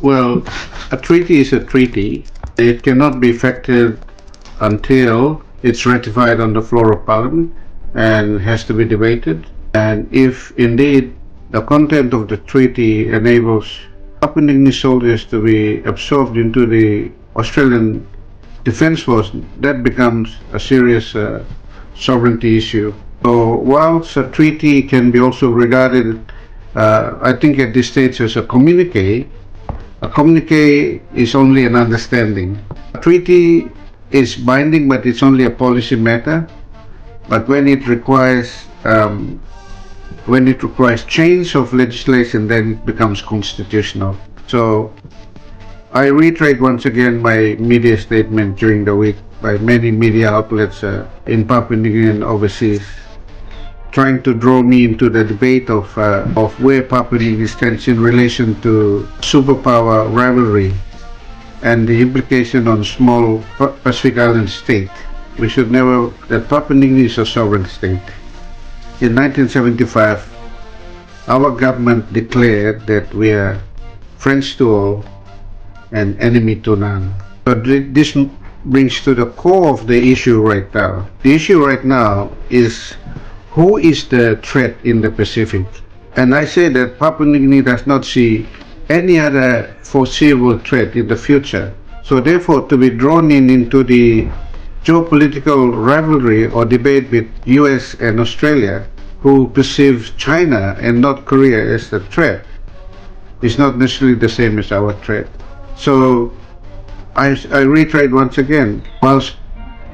Well, a treaty is a treaty. It cannot be effective until it's ratified on the floor of Parliament and has to be debated. And if indeed the content of the treaty enables Papua New Guinea soldiers to be absorbed into the Australian Defence Force, that becomes a serious sovereignty issue. So whilst a treaty can be also regarded, I think at this stage, as a communique is only an understanding. A treaty is binding, but it's only a policy matter. But when it requires change of legislation, then it becomes constitutional. So I reiterate once again my media statement during the week by many media outlets in Papua New Guinea and overseas, trying to draw me into the debate of where Papua New Guinea stands in relation to superpower rivalry and the implication on small Pacific Island state. We should never, that Papua New Guinea is a sovereign state. In 1975, our government declared that we are friends to all and enemy to none. But this brings to the core of the issue right now. The issue right now is who is the threat in the Pacific? And I say that Papua New Guinea does not see any other foreseeable threat in the future. So therefore, to be drawn into the geopolitical rivalry or debate with US and Australia, who perceive China and North Korea as the threat, is not necessarily the same as our threat. So I reiterate once again, whilst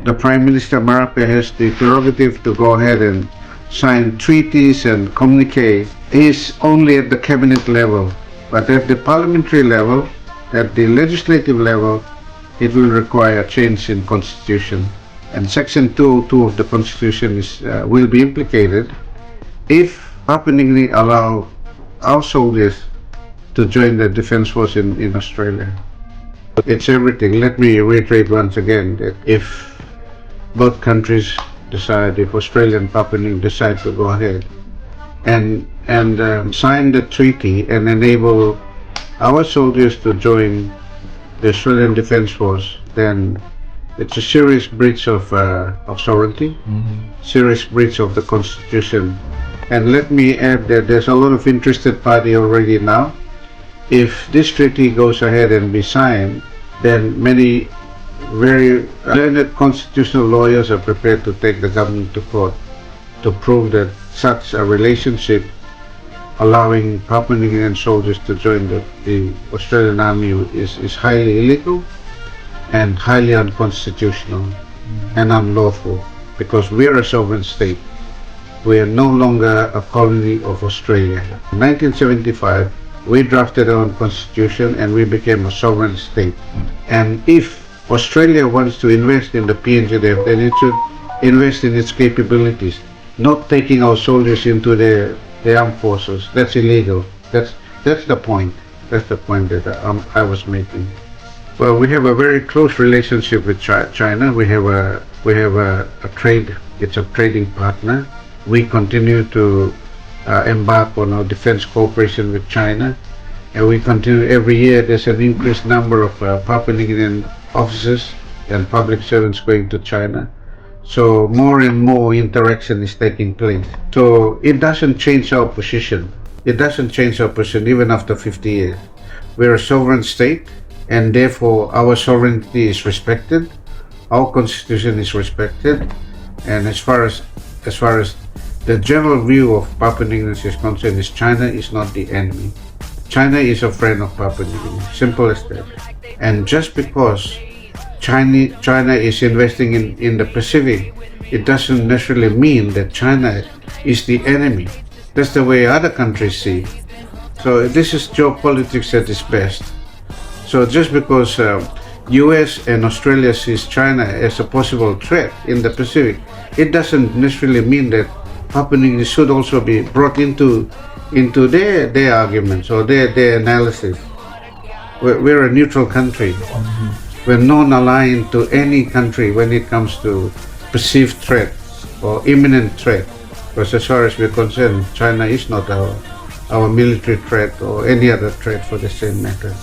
the Prime Minister Marape has the prerogative to go ahead and sign treaties and communicate, is only at the cabinet level. But at the parliamentary level, at the legislative level, it will require a change in constitution. And Section 202 of the Constitution will be implicated if Papua New Guinea allow our soldiers to join the Defence Force in Australia. It's everything. Let me reiterate once again that if both countries decide, if Australia and Papua New Guinea decide to go ahead and sign the treaty and enable our soldiers to join the Australian Defence Force, then it's a serious breach of sovereignty, serious breach of the Constitution. And let me add that there's a lot of interested party already now. If this treaty goes ahead and be signed, then many very learned constitutional lawyers are prepared to take the government to court to prove that such a relationship allowing Papua New Guinean soldiers to join the Australian Army is highly illegal and highly unconstitutional and unlawful, because we are a sovereign state. We are no longer a colony of Australia. In 1975, we drafted our own constitution and we became a sovereign state. And if Australia wants to invest in the PNG, then it should invest in its capabilities, not taking our soldiers into the armed forces. That's illegal. That's the point. That's the point that I was making. Well, we have a very close relationship with China. We have a trade. It's a trading partner. We continue to embark on our defense cooperation with China, and we continue every year. There's an increased number of Papua New Guinean officers and public servants going to China. So more and more interaction is taking place. So it doesn't change our position. It doesn't change our position even after 50 years. We're a sovereign state, and therefore our sovereignty is respected. Our constitution is respected. And as far as the general view of Papua New Guinea is concerned, is China is not the enemy. China is a friend of Papua New Guinea. Simple as that. And just because China is investing in the Pacific, it doesn't necessarily mean that China is the enemy. That's the way other countries see. So this is geopolitics at its best. So just because US and Australia sees China as a possible threat in the Pacific, it doesn't necessarily mean that Papua New Guinea should also be brought into their arguments or their analysis. We're a neutral country. We're non-aligned to any country when it comes to perceived threat or imminent threat. Because as far as we're concerned, China is not our military threat or any other threat for the same matter.